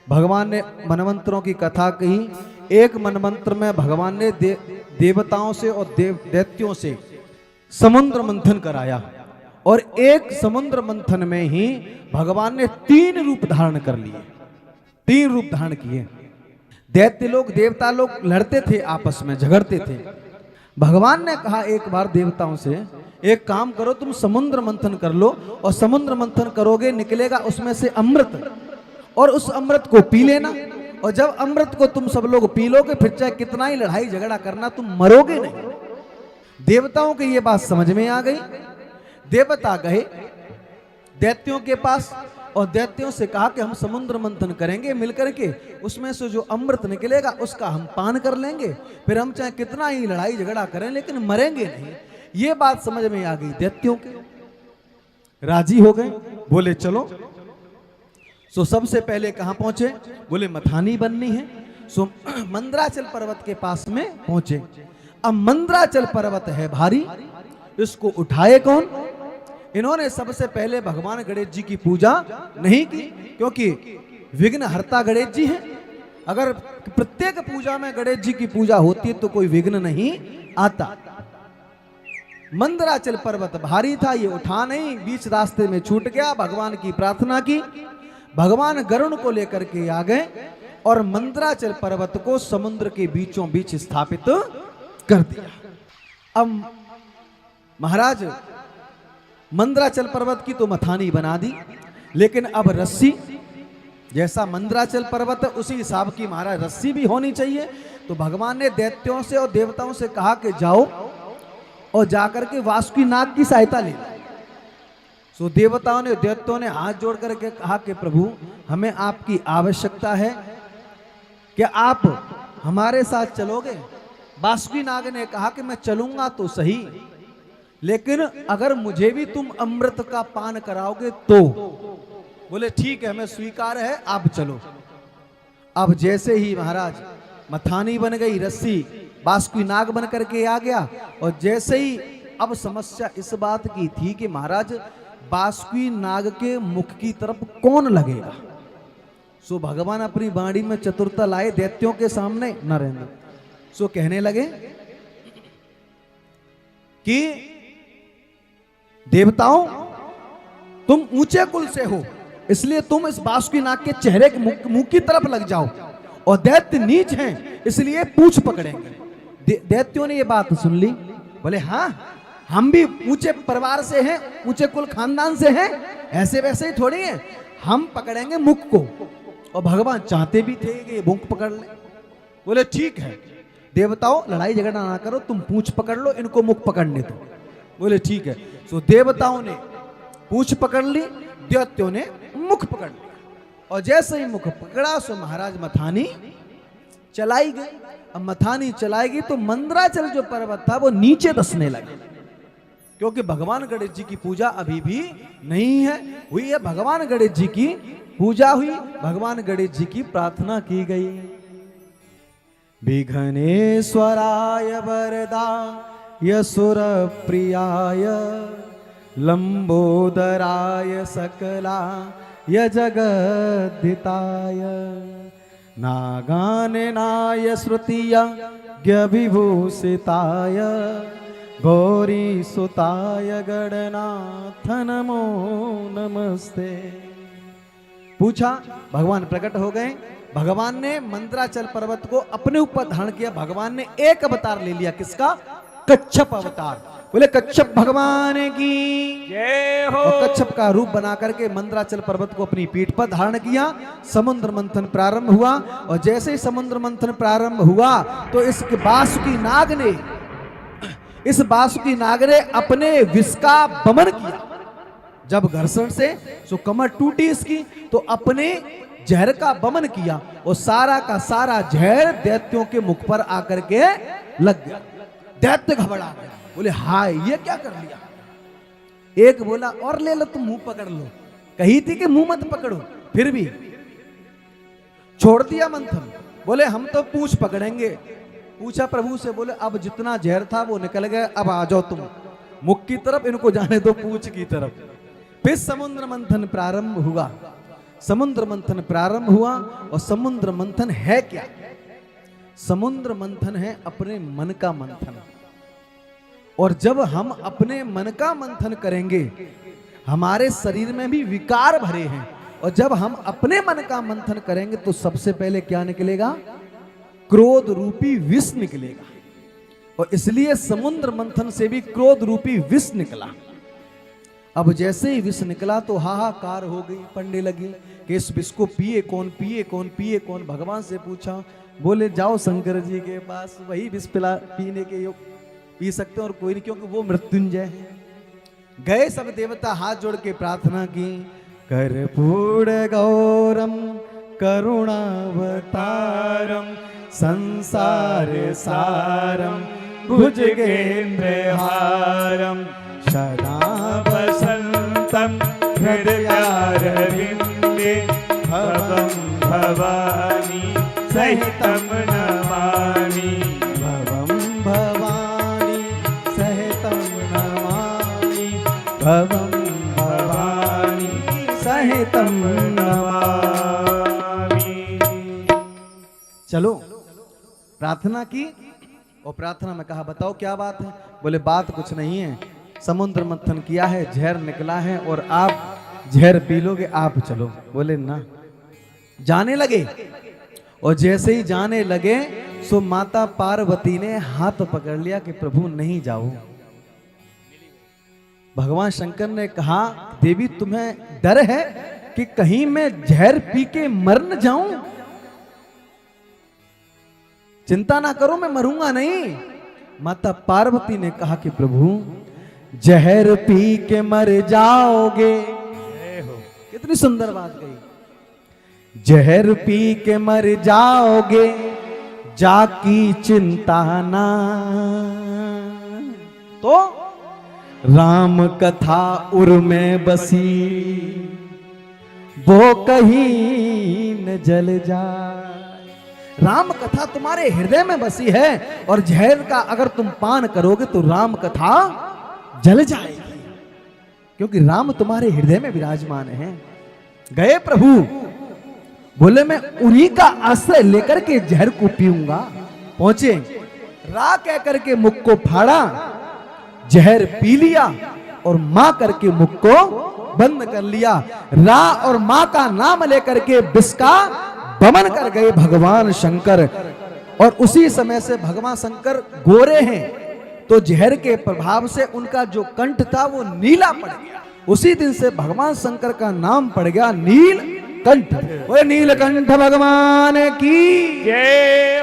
भगवान ने मनमंत्रों की कथा कही। एक मनमंत्र में भगवान ने देवताओं से और दैत्यों से समुद्र मंथन कराया, और एक समुद्र मंथन में ही भगवान ने 3 रूप धारण कर लिए, 3 रूप धारण किए। दैत्य लोग देवता लोग लड़ते थे, आपस में झगड़ते थे। भगवान ने कहा एक बार देवताओं से, एक काम करो, तुम समुद्र मंथन कर लो, और समुद्र मंथन करोगे निकलेगा उसमें से अमृत, और उस अमृत को पी लेना, और जब अमृत को तुम सब लोग पी लोगे, फिर चाहे कितना ही लड़ाई झगड़ा करना, तुम मरोगे नहीं। देवताओं की ये बात समझ में आ गई। देवता गए दैत्यों के पास, और दैत्यों से कहा कि हम समुद्र मंथन करेंगे मिलकर के, उसमें से जो अमृत निकलेगा उसका हम पान कर लेंगे, फिर हम चाहे कितना ही लड़ाई झगड़ा करें लेकिन मरेंगे नहीं। ये बात समझ में आ गई दैत्यों के, राजी हो गए, बोले चलो। सो सबसे पहले कहां पहुंचे, बोले मथानी बननी है। सो मंदराचल पर्वत के पास में पहुंचे। अब मंदराचल पर्वत है भारी, इसको उठाए कौन? इन्होंने सबसे पहले भगवान गणेश जी की पूजा नहीं की, क्योंकि विघ्न हरता गणेश जी हैं। अगर प्रत्येक पूजा में गणेश जी की पूजा होती है तो कोई विघ्न नहीं आता। मंदराचल पर्वत भारी था, ये उठा नहीं, बीच रास्ते में छूट गया। भगवान की प्रार्थना की, भगवान गरुण को लेकर के आ गए और मंदराचल पर्वत को समुद्र के बीचों बीच स्थापित कर दिया। अब महाराज मंदराचल पर्वत की तो मथानी बना दी, लेकिन अब रस्सी, जैसा मंदराचल पर्वत है उसी हिसाब की महाराज रस्सी भी होनी चाहिए। तो भगवान ने दैत्यों से और देवताओं से कहा कि जाओ और जाकर के वासुकी नाग की सहायता ले। सो देवताओं ने दैत्यों ने हाथ जोड़ करके कहा कि प्रभु हमें आपकी आवश्यकता है, क्या आप हमारे साथ चलोगे? वासुकी नाग ने कहा कि मैं चलूंगा तो सही, लेकिन अगर मुझे भी तुम अमृत का पान कराओगे तो। बोले ठीक है, हमें स्वीकार है, आप चलो। अब जैसे ही महाराज मथानी बन गई, रस्सी वासुकी नाग बन करके आ गया, और जैसे ही अब समस्या इस बात की थी कि महाराज वासुकी नाग के मुख की तरफ कौन लगेगा। सो भगवान अपनी बाणी में चतुरता लाए, दैत्यों के सामने नरेंद्र सो कहने लगे कि देवताओं तुम ऊंचे कुल से हो, इसलिए तुम इस वासुकी नाग के चेहरे के मुंह की तरफ लग जाओ, और दैत्य नीच हैं इसलिए पूंछ पकड़ेंगे। दैत्यों ने ये बात सुन ली, बोले हाँ हम भी ऊंचे परिवार से हैं, ऊंचे कुल खानदान से हैं, ऐसे वैसे ही थोड़ी है, हम पकड़ेंगे मुख को। और भगवान चाहते भी थे कि मुख पकड़ ले। बोले ठीक है देवताओं लड़ाई झगड़ा ना करो, तुम पूंछ पकड़ लो, इनको मुख पकड़ने दो। बोले ठीक है। सो देवताओं ने पूंछ पकड़ ली, दैत्यों ने मुख पकड़ लिया, और जैसे ही मुख पकड़ा सो महाराज मथानी चलाई गई। अब मथानी चलाई गई तो मंदराचल जो पर्वत था वो नीचे धंसने लगा, क्योंकि भगवान गणेश जी की पूजा अभी भी नहीं है हुई है। भगवान गणेश जी की पूजा हुई, भगवान गणेश जी की प्रार्थना की गई। विघ्नेश्वराय वरदाय सुरप्रियाय लंबोदराय सकलाय जगद्धिताय नागाननाय श्रुतिय विभूषिताय गौरी सुताय गणनाथ नमो नमस्ते। पूछा, भगवान प्रकट हो गए। भगवान ने मंदराचल पर्वत को अपने ऊपर धारण किया। भगवान ने एक अवतार ले लिया, किसका? कच्छप अवतार। बोले कच्छप भगवान की जय हो। और कच्छप का रूप बना करके मंदराचल पर्वत को अपनी पीठ पर धारण किया। समुद्र मंथन प्रारंभ हुआ, और जैसे ही समुद्र मंथन प्रारंभ हुआ तो इस वासुकी नाग ने अपने विष का वमन किया। जब घर्षण से सो कमर टूटी इसकी, तो अपने जहर का वमन किया, और सारा का सारा जहर दैत्यों के मुख पर आकर के लग गया। दैत्य घबरा गया, बोले हाय ये क्या कर लिया। एक बोला और ले लो, तुम मुंह पकड़ लो, कही थी कि मुंह मत पकड़ो, फिर भी छोड़ दिया मंथन। बोले हम तो पूंछ पकड़ेंगे। पूछा प्रभु से, बोले अब जितना जहर था वो निकल गया, अब आ जाओ तुम मुख की तरफ, इनको जाने दो पूंछ की तरफ। फिर समुद्र मंथन प्रारंभ हुआ। समुद्र मंथन प्रारंभ हुआ। और समुद्र मंथन है क्या? समुद्र मंथन है अपने मन का मंथन। और जब हम अपने मन का मंथन करेंगे, हमारे शरीर में भी विकार भरे हैं, और जब हम अपने मन का मंथन करेंगे तो सबसे पहले क्या निकलेगा? क्रोध रूपी विष निकलेगा। और इसलिए समुद्र मंथन से भी क्रोध रूपी विष निकला। अब जैसे ही विष निकला तो हाहाकार हो गई, पड़ने लगी कि इस विष को पिए कौन, पिए कौन, पिए कौन। भगवान से पूछा, बोले जाओ शंकर जी के पास, वही विष पीने के योग पी सकते हैं और कोई नहीं, क्योंकि वो मृत्युंजय है। गए सब देवता, हाथ जोड़ के प्रार्थना की, कर्पूर गौरम करुणावतारम संसार सारम भुजगेन्द्रहारम सदा वसंतम हृदयारविंदे भवं भवानी सहितं नमामि। भवं भवानी सहितं नमामि। भवं भवानी सहितं नमामि। चलो प्रार्थना की, और प्रार्थना में कहा बताओ क्या बात है? बोले बात कुछ नहीं है, समुद्र मंथन किया है, जहर निकला है और आप जहर पी लोगे, आप चलो। बोले ना। जाने लगे, और जैसे ही जाने लगे सो माता पार्वती ने हाथ पकड़ लिया कि प्रभु नहीं जाओ। भगवान शंकर ने कहा, देवी तुम्हें डर है कि कहीं मैं जहर पी के मर न जाऊं? चिंता ना करो, मैं मरूंगा नहीं। माता पार्वती ने कहा कि प्रभु जहर पी के मर जाओगे। कितनी सुंदर बात कही, जहर पी के मर जाओगे, जाकी चिंता ना। तो राम कथा उर में बसी, वो कहीं न जल जाए। राम कथा तुम्हारे हृदय में बसी है, और जहर का अगर तुम पान करोगे तो राम कथा जल जाएगी, क्योंकि राम तुम्हारे हृदय में विराजमान है। गए प्रभु, बोले मैं उन्हीं का आश्रय लेकर के जहर को पीऊंगा। पहुंचे, रा कह करके मुख को फाड़ा, जहर पी लिया और मां करके मुख को बंद कर लिया। रा और मां का नाम लेकर के विष का दमन कर गए भगवान शंकर। और उसी समय से भगवान शंकर गोरे हैं, तो जहर के प्रभाव से उनका जो कंठ था वो नीला पड़ गया। उसी दिन से भगवान शंकर का नाम पड़ गया नीलकंठ। वो नीलकंठ भगवान की जय।